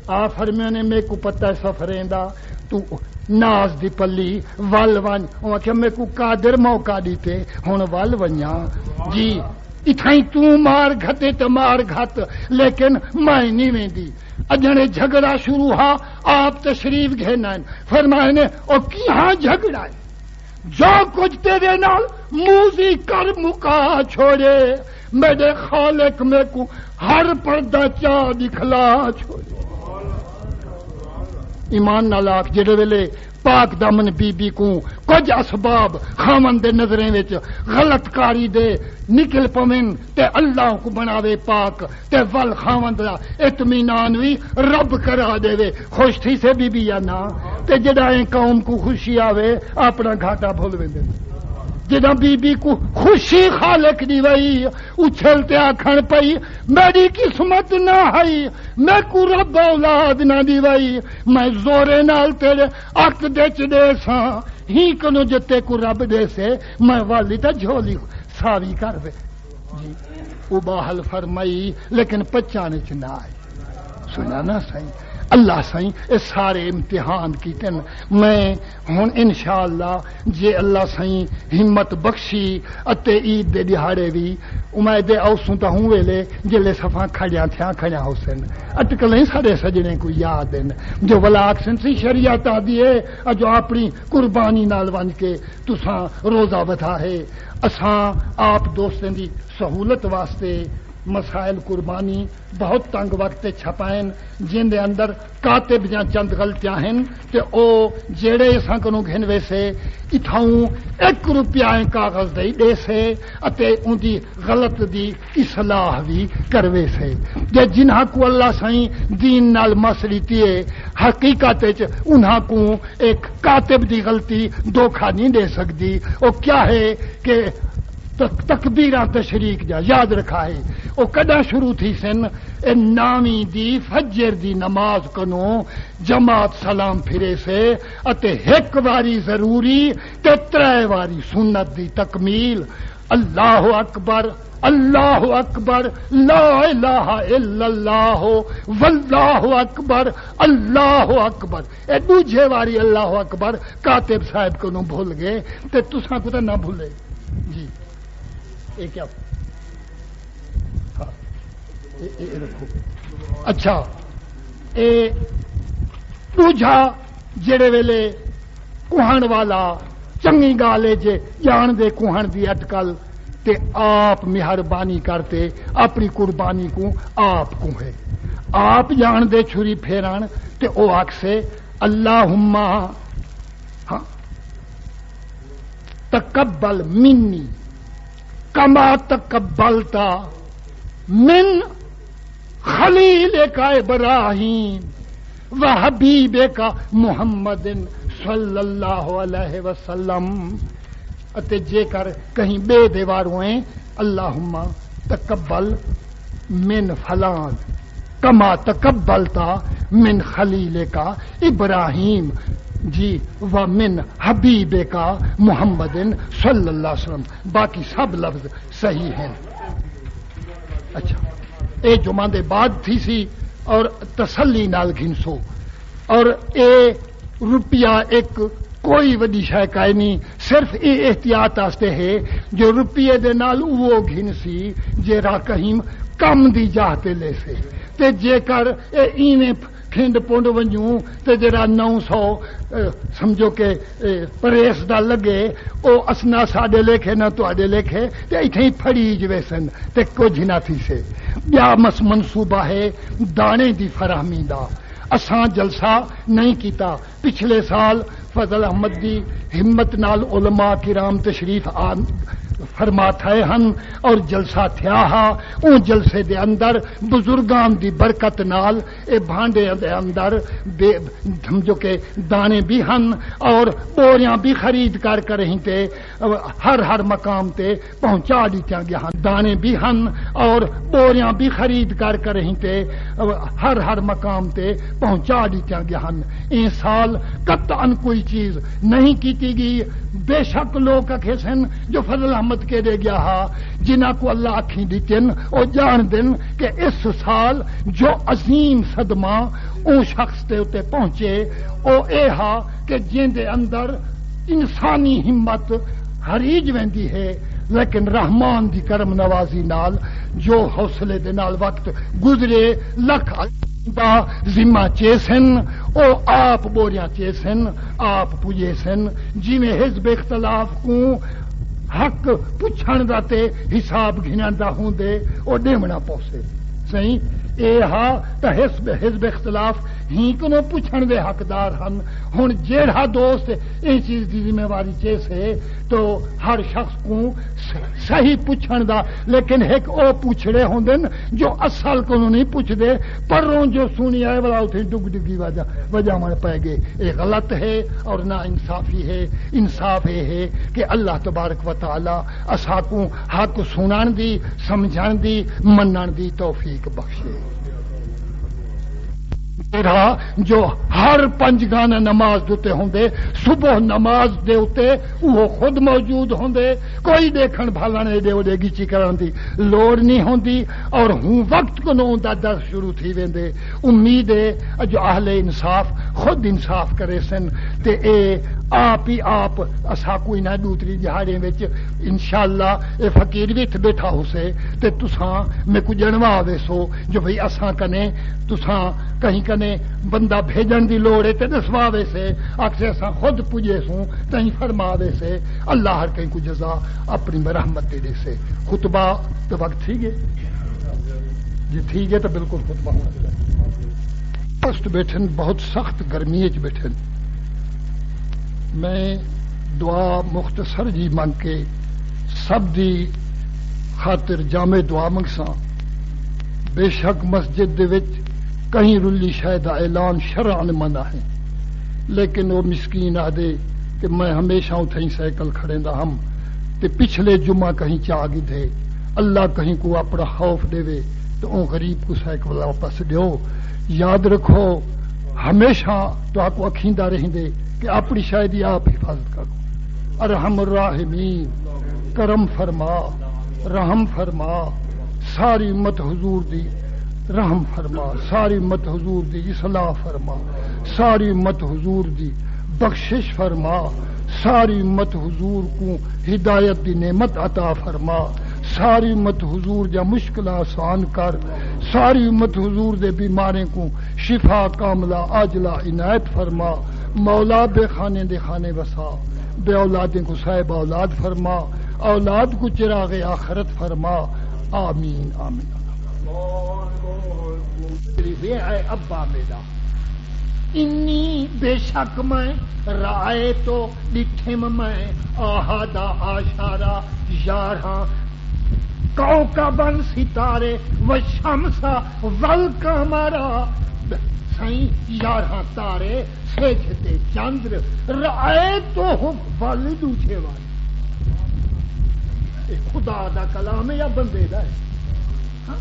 آ فرمیانے میں کو پتہ سفریں دا تو ناز دی پلی ول ون کہ میں کو قادر موقع دیتے ہن ول ونیا جی اتھائی تو مار گھتے تو مار گھت لیکن میں نہیں ویندی اجنے جھگڑا شروع ہا آپ تشریف گھینا فرمائے نے او کی ہاں جھگڑا ہے جو کچھ تیرے نال موزی کر مکا چھوڑے میرے خالق میں کو ہر پردہ چاہ دکھلا چھوڑے ایمان نالاک جڑے ویلے پاک دامن بی بی کو کچھ اسباب خامن دے نظریں وچ غلط کاری دے نکل پوین تے اللہ کو بناوے پاک تے ول خامن دا اطمینان وی رب کرا دے وے خوش تھی سے بی بی یا نا تے جڑا قوم کو خوشی آوے اپنا گھاٹا بھول ویندے جدا بی بی کو خوشی خالق دی وئی اچھلتے آکھن پئی میری قسمت نہ ہئی میں کو رب اولاد نہ دی وئی میں زورے نال تیرے عقد دے دے ساں ہی کنو جتے کو رب دے سے میں والی تا جھولی ساوی کر دے جی اباہل فرمائی لیکن پچانے چ نہ آئی سنا نا صحیح اللہ سائیں اے سارے امتحان کیتے میں ہن انشاءاللہ جے اللہ سائیں ہمت بخشی اتے عید دے دہاڑے بھی امید اوسوں تا ہوں ویلے جلے صفاں کھڑیاں تھیاں کھڑیاں ہوسن اٹکلیں سارے سجنے کو یاد ہیں جو ولاک سنسی شریعت آدیے جو اپنی قربانی نال ون کے تساں روزہ ودا ہے اساں آپ دوستیں دی سہولت واسطے مسائل قربانی بہت تنگ وقت چھپائن جن دے اندر کاتب جا چند غلطیاں ہیں تے او جیڑے اساں کنوں گھن ویسے اتھاؤں 1 روپیہ کاغذ دے سے اتے ان دی غلط دی اصلاح بھی کروے سے جے جنہاں کو اللہ سائیں دین نال مسئلہ تیے حقیقت انہاں کو ایک کاتب دی غلطی دھوکھا نہیں دے سکتی او کیا ہے کہ تکبیراں تشریق جا یاد رکھا ہے او کدا شروع تھی سن اے نامی دی فجر دی نماز کنو جماعت سلام پھرے سے اتے 1 واری ضروری تے 3 واری سنت دی تکمیل اللہ اکبر اللہ اکبر لا الہ الا اللہ واللہ اکبر اللہ اکبر اے دوجے واری اللہ اکبر کاتب صاحب کنو بھول گئے تے تساں کو تے نہ بھولے جی کیا ہاں رکھو اچھا اے دوجا جڑے ویلے کوہن والا چنگی گالے جے جان دے کوہن دی اٹکل تے آپ مہربانی کرتے اپنی قربانی کو آپ کو ہے آپ جان دے چھری پھیران تے او آکھ سے اللہم ہاں تقبل منی کما تقبلتا من خلیلک ابراہیم و حبیبک محمد صلی اللہ علیہ وسلم اتے جے کر کہیں بے دیواروں ہیں اللہم تقبل من فلان کما تقبلتا من خلیلک ابراہیم جی و من حبیب کا محمد صلی اللہ علیہ وسلم باقی سب لفظ صحیح ہیں اچھا اے جمعہ دے بعد تھی سی اور تسلی نال گھنسو اور اے روپیہ ایک کوئی وڈی شے کائے نہیں صرف یہ احتیاط آستے ہے جو روپیے دے نال وہ گھن سی جیڑا کہیں کم دی جاہتے لے سے تے جے کر ایویں کھنڈ پونڈ ونجوں تے جڑا 900 سمجھو کہ پریس دا لگے او اسنا ساڈے لکھے نہ تواڈے لکھے تے ایتھے ہی پھڑی جویسن تے کچھ نہ تھی سے بیا منصوبہ ہے دانے دی فراہمی دا اساں جلسہ نہیں کیتا پچھلے سال فضل احمد دی ہمت نال علماء کرام تشریف فرما تھے ہن اور جلسہ تھیا ہا اون جلسے دے اندر بزرگان دی برکت نال اے بھانڈے دے اندر سمجھو کہ دانے بھی ہن اور بوریاں بھی خرید کر رہی تے ہر مقام تے پہنچا دیتیاں گیا ہن دانے بھی ہن اور بوریاں بھی خرید کر رہی تے ہر مقام تے پہنچا دیتیاں گیا ہن این سال قطعاً کوئی چیز نہیں کیتی گئی بے شک لوگ اکھے سن جو فضل احمد کے دے گیا ہا جنہ کو اللہ اکھیں دیتن او جان دن کہ اس سال جو عظیم صدمہ اون شخص تے اتے پہنچے او اے ہا کہ جن دے اندر انسانی ہمت ہریج ویندی ہے لیکن رحمان دی کرم نوازی نال جو حوصلے دے نال وقت گزرے لکھ دا ذمہ چیسن او آپ بوریاں چیسن آپ پوجے سن جی میں حزب اختلاف کو حق پوچھن دا تے حساب گھنن دا ہوں دے او ڈیمنا پوسے صحیح اے ہا تا حزب اختلاف ہی کنو پوچھن دے حقدار ہن ہن جیڑا دوست این چیز دی ذمہ واری چیسے تو ہر شخص کو صحیح پوچھن دا لیکن ایک او پوچھڑے ہوندن جو اصل کو نہیں پوچھ دے پروں جو سنی آئے والا اتھے ڈگ ڈگی وجہ من پائے گے یہ غلط ہے اور نہ انصافی ہے انصاف یہ ہے کہ اللہ تبارک و تعالی اسا کو حق سنان دی سمجھان دی منن دی توفیق بخشے جو ہر 5 گانا نماز دوتے ہوندے صبح نماز دے اتے وہ خود موجود ہوندے کوئی دیکھن بھالنے دے اڑے گیچی کرن دی لوڑ نہیں ہوندی اور ہوں وقت کو نوں دا درس شروع تھی ویندے امید ہے جو اہل انصاف خود انصاف کرے سن تے اے آپ ہی آپ اسا کوئی نہ دوسری دہاڑے وچ انشاءاللہ اے فقیر وچ بیٹھا ہو سے تے تساں میں کو جنوا ویسو جو بھئی اساں کنے تساں کہیں کنے بندہ بھیجن دی لوڑ ہے تے دسوا ویسے اکثر اساں خود پوجے سوں تہیں فرما ویسے اللہ ہر کہیں کو جزا اپنی رحمت دے سے خطبہ تو وقت تھی گے جی تھی گے تو بالکل خطبہ پست بیٹھن بہت سخت گرمی وچ بیٹھن میں دعا مختصر جی منگ کے سب دی خاطر جامع دعا منگساں بے شک مسجد دے وچ کہیں رلی شاید اعلان شرعن منع ہے لیکن وہ مسکین آدھے کہ میں ہمیشہ اتھے ہی سائیکل کھڑے دا ہم تے پچھلے جمعہ کہیں چاگی دے اللہ کہیں کو اپنا خوف دے وے تو اون غریب کو سائیکل واپس دیو یاد رکھو ہمیشہ تو آپ کو اکھیندہ رہیں دے کہ اپنی شاید آپ حفاظت کرو ارحم الراحمین کرم فرما رحم فرما ساری امت حضور دی رحم فرما ساری امت حضور دی اصلاح فرما ساری امت حضور دی بخشش فرما ساری امت حضور کو ہدایت دی نعمت عطا فرما ساری امت حضور جا مشکل آسان کر ساری امت حضور دے بیمارے کو شفا کاملہ عاجلہ عنایت فرما مولا بے خانے دے خانے وسا بے اولادیں کو صاحب اولاد فرما اولاد کو چراغ آخرت فرما آمین آمین ابا میرا انی بے شک میں رائے تو ڈٹھم میں آہدا آشارہ یارہاں کوکبن ستارے و شمسا والقمرا سائیں 11 تارے سیکھتے چندر رائے تو ہم والدو چھے والے خدا دا کلام ہے یا بندے دا ہے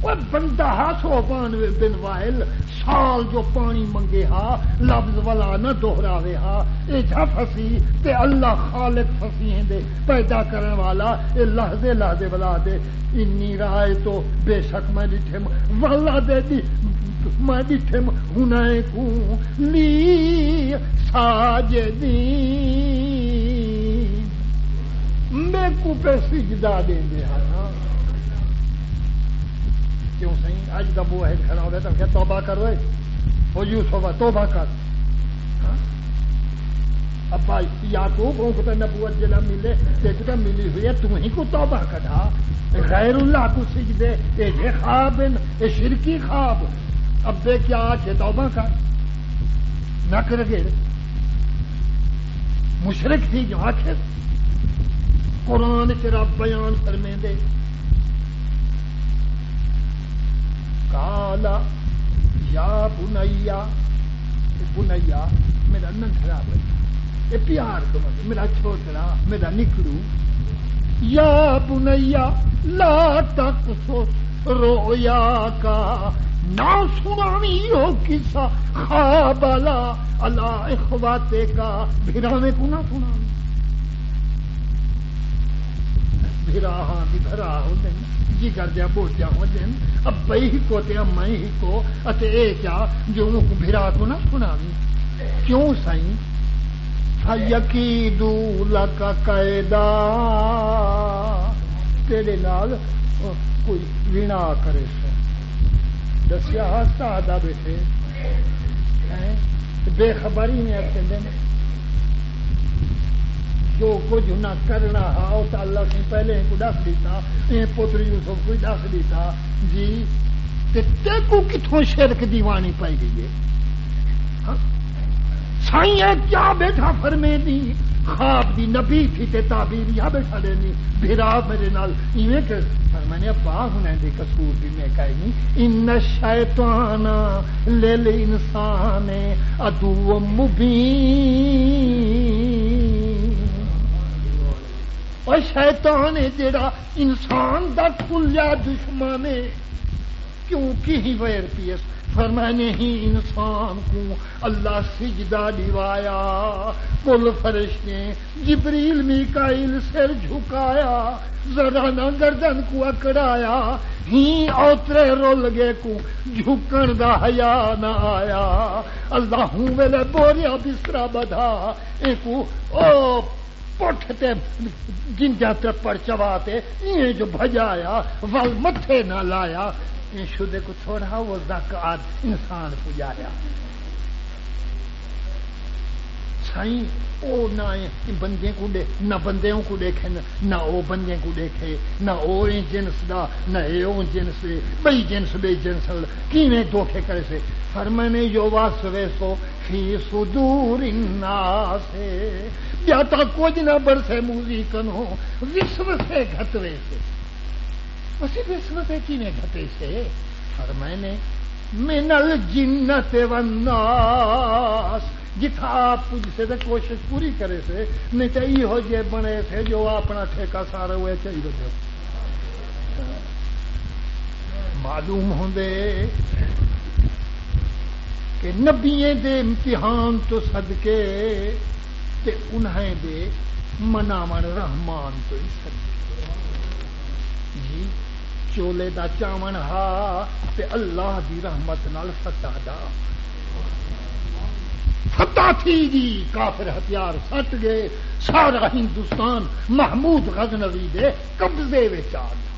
وہ بندہ ہا سوبان بن وائل سال جو پانی منگے ہا لفظ والا نہ دوہراوے ہا اے جا پھسی تے اللہ خالق پھسی ہیں دے پیدا کرنے والا اے لحظے لحظے والا دے انی رائے تو بے شک میں ڈٹھم والا دے دی میں ڈٹھم ہنائے کو لی ساجدین کو پہ سجدہ دیں دے ہاں کیوں صحیح اج دا موحد کھڑا ہو رہا تو کیا توبہ کرو ہو یوسف توبہ کر ابا یعقوب کو تو نبوت جلا ملے دیکھ تو ملی ہوئی ہے تم ہی کو توبہ کھڑا غیر اللہ کو سجدے یہ خواب یہ شرکی خواب اب بے کیا آج توبہ کر نہ کر گے مشرک تھی جو آخر قرآن تیرا بیان فرمے دے کالا یا بنیا بنیا میرا ننھڑا بچہ یہ پیار تو مطلب میرا چھوٹا میرا نکڑو یا بنیا لا تقصص رویا کا نہ سناوی ہو کسا خواب اللہ اخواتے کا بھرانے کو نہ سناوی بھرا ہاں بھی بھرا ہو دیں جی کر دیا بوٹیا ہو دیں اب بھائی ہی کو تے اما ہی کو اتے اے کیا جو بھرا کو نہ سناوی کیوں سائیں یقیدو لکا قیدا تیرے نال کوئی وینا کرے سے دسیا سادہ بیٹھے بے خبری میں اکھیں جو کچھ نہ کرنا ہاں تو اللہ سے پہلے ان کو دس دیتا یہ پتر یوسف کو دس دیتا جی تے کو کتوں شرک دیوانی پائی گئی ہے سائیں کیا بیٹھا فرمے دی خواب دی نبی تھی تے تعبیر یا بیٹھا دینی بھرا میرے نال ایویں کہ فرمانے ابا ہونے دے قصور بھی میں کہے نہیں ان الشیطان للانسان عدو مبین اور شیطان جڑا انسان دا کلیا دشمن ہے کیوں کی ویر پیس فرمانے ہی انسان کو اللہ سجدہ دیوایا کل فرشتے جبریل میکائیل سر جھکایا ذرا نہ گردن کو اکڑایا ہی اوترے رول گے کو جھکن دا حیا نہ آیا اللہ ہوں ویلے بوریا بسترا بدھا ایکو او پٹھتے گنجا تے پر چواتے یہ جو بھجایا ول متھے نہ لایا شدے کو تھوڑا وہ زکات انسان کو جایا سائیں او نہ بندے کو نہ بندیوں کو دیکھے نہ او بندے کو دیکھے نہ او جنس دا نہ او جنس بئی جنس بے جنس کیویں دھوکے کرے سے فرمانے جو واسوے سو فی صدور الناس یا تا کچھ نہ برسے موزیکن ہو وسوسے گھتوے سے اسی وسوسے کیویں گھتے سے فرمانے من الجنت والناس جتھا آپ کچھ سے کوشش پوری کرے سے نہیں تو یہ ہو جے بنے سے جو اپنا ٹھیکہ سارا ہوئے چاہیے دے معلوم ہوں دے کہ نبییں دے امتحان تو صدقے تے انہیں دے منامن رحمان تو صدقے جی چولے دا چاون ہا تے اللہ دی رحمت نال فتح دا فتح تھی جی کافر ہتھیار سٹ گئے سارا ہندوستان محمود غزنوی دے قبضے وچ آ گیا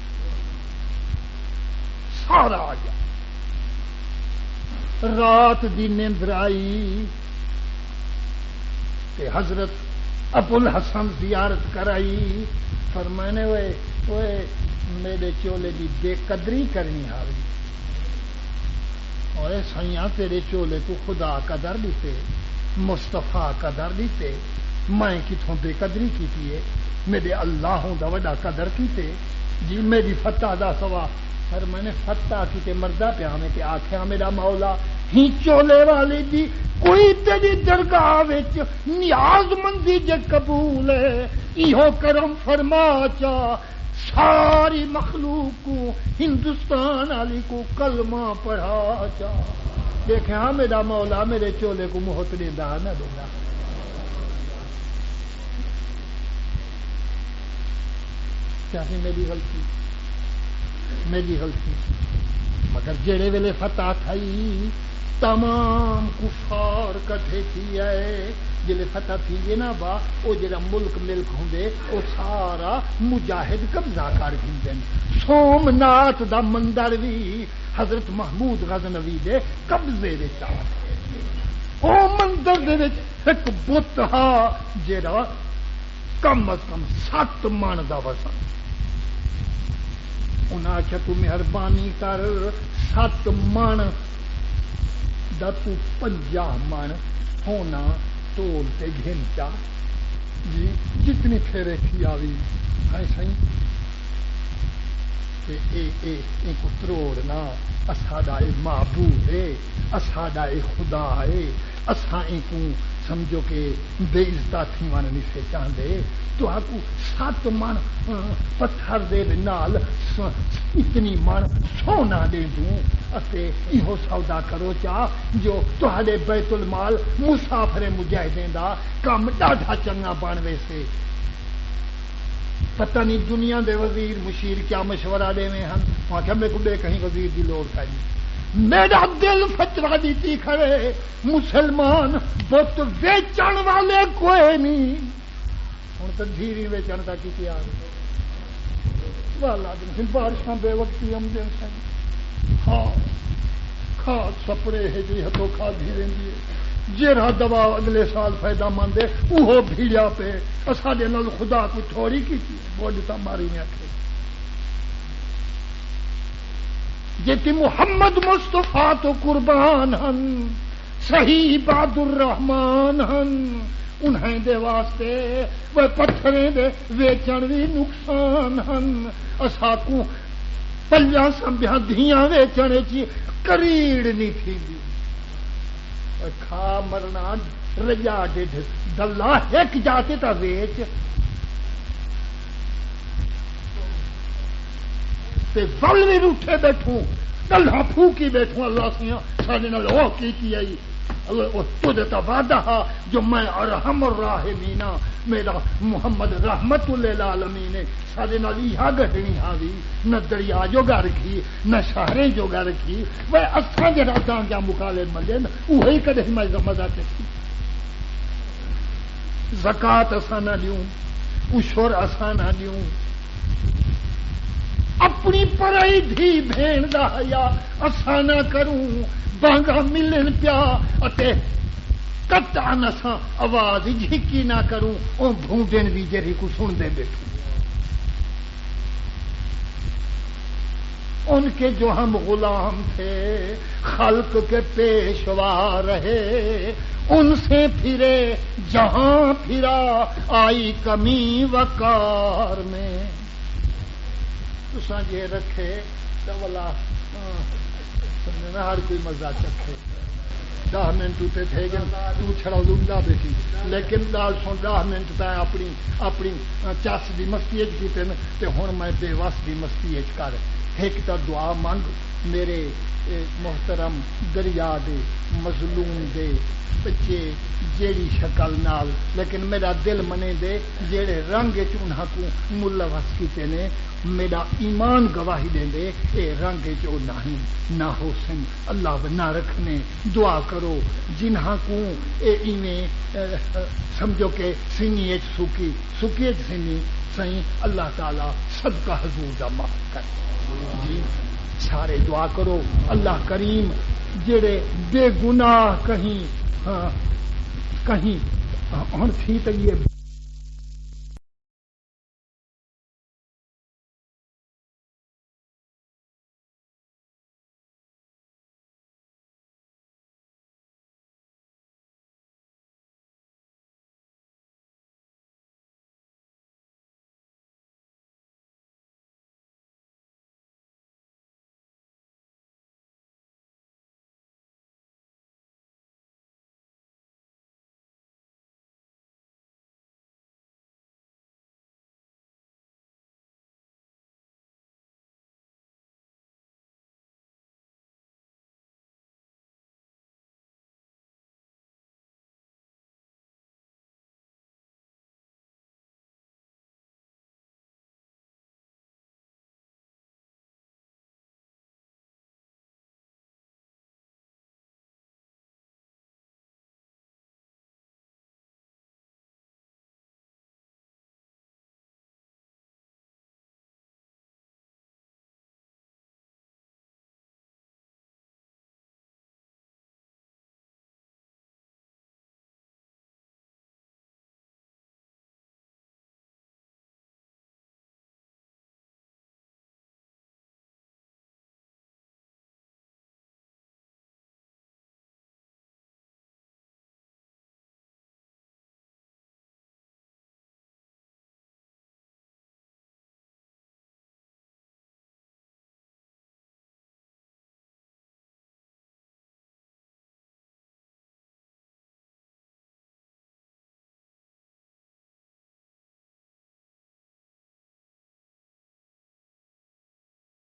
سارا آ گیا رات دی نیندر آئی تے حضرت ابو الحسن زیارت کرائی فرمانے ہوئے میرے چولے دی بے قدری کرنی آئی اور سائیاں تیرے چولے کو خدا قدر دیتے مصطفیٰ قدر دیتے میں کتوں بے قدری کی میرے اللہ دا وڈا قدر کیتے جی میری فتح دا سوا پر میں نے فتح کیتے مردہ پہ ہمیں کہ آخیا میرا مولا ہی چولے والے دی کوئی تیری درگاہ وچ نیاز مندی جے قبول ہے ایہو کرم فرما چا ساری مخلوق کو ہندوستان والی کو کلمہ پڑھا چا دیکھیں ہاں میرا مولا میرے چولے کو مہت دینا نہ دینا چاہے میری غلطی مگر جڑے ویلے فتح تھئی تمام کفار کٹھے کی ہے جلے فتح تھی گے نا با او جڑا ملک ملک ہوندے او سارا مجاہد قبضہ کر گھندے سومناتھ دا مندر بھی حضرت محمود غزنوی دے قبضے وچ آ او مندر دے وچ ایک بت ہا جڑا کم از کم 7 من دا وزن انہاں آخیا تو مہربانی کر 7 من دا تو 50 من ہونا تول تے گھنٹا جی جتنی پھیرے کی آوی ہے سائیں اے کو تروڑنا اساڈا اے معبود ہے اساڈا اے خدا ہے اساں اے کو سمجھو کہ بے عزت تھی من نہیں سے چاہندے تو آکو 7 من پتھر دے نال اتنی من سونا دے دوں اتے ایہو سودا کرو چا جو تہاڈے بیت المال مسافر مجاہدین دا کم ڈاڈھا چنگا بن ویسے پتہ نہیں دنیا دے وزیر مشیر کیا مشورہ دے میں ہم وہاں کہ میں کو دے کہیں وزیر دی لوڑ پائی میرا دل فترہ دیتی کھڑے مسلمان بت ویچن والے کوئی نہیں ہوں تو دھیری ویچن کا کی تیار والا دن بارشاں بے وقتی ہم دن سن کھاد سپڑے ہے جی ہتھوں کھاد بھی رہی ہے جیڑا دوا اگلے سال فائدہ مند ہے وہ بھیڑیا پہ ساڈے نال خدا کو تھوڑی کی بوجھتا ماری میں آخر جیتی محمد مصطفیٰ تو قربان ہن صحیح عباد الرحمان ہن انہیں دے واسطے وہ پتھریں دے ویچن بھی نقصان ہن اسا کو پلیاں سمبیاں دھیاں ویچنے چی کریڑ نہیں تھی دی کھا مرنا رجا ڈھ دلہ ایک جاتے تا ویچ تے ول بھی روٹھے بیٹھوں دلہ پھوکی بیٹھوں اللہ سیاں ساڑھے نال ہو کی آئی تجھے تا وعدہ جو میں ارحم الراحمین میرا محمد رحمت للعالمین سارے نال یہ گھٹنی ہاوی نہ دریا جو گا رکھی نہ شہریں جو گا رکھی وہ اساں جڑا جا مقالے ملے وہی کدے میں مزہ چکی زکات اساں نہ دیوں عشر اساں نہ دیوں اپنی پرائی دھی بھین دا حیا اساں نہ کروں بانگا ملن پیا اتے کتا نساں آواز جھکی نہ کروں او بھونڈن بھی جری کو سن دے بیٹھوں ان کے جو ہم غلام تھے خلق کے پیشوا رہے ان سے پھرے جہاں پھرا آئی کمی وقار میں تساں جے رکھے تو والا ہر کوئی مزہ چکھے 10 منٹ اتنے تھے گئے تو چھڑا لگا بیٹھی لیکن گال سن 10 منٹ تا اپنی چس دی مستی کیتے تے ہن میں بے وس دی مستی کر ایک تا دعا منگ میرے محترم دریا دے مظلوم دے بچے جیڑی شکل نال لیکن میرا دل منے دے جیڑے رنگ انہاں کو ملوث کیتے نے میرا ایمان گواہی دیں دے اے رنگ جو نہیں نہ ہو سن اللہ نہ رکھنے دعا کرو جنہاں کو اے ایویں سمجھو کہ سینی سکی سینی سائیں اللہ تعالی صدقہ حضور دا معاف کر جی سارے دعا کرو اللہ کریم جڑے بے گناہ کہیں ہن تھی تو یہ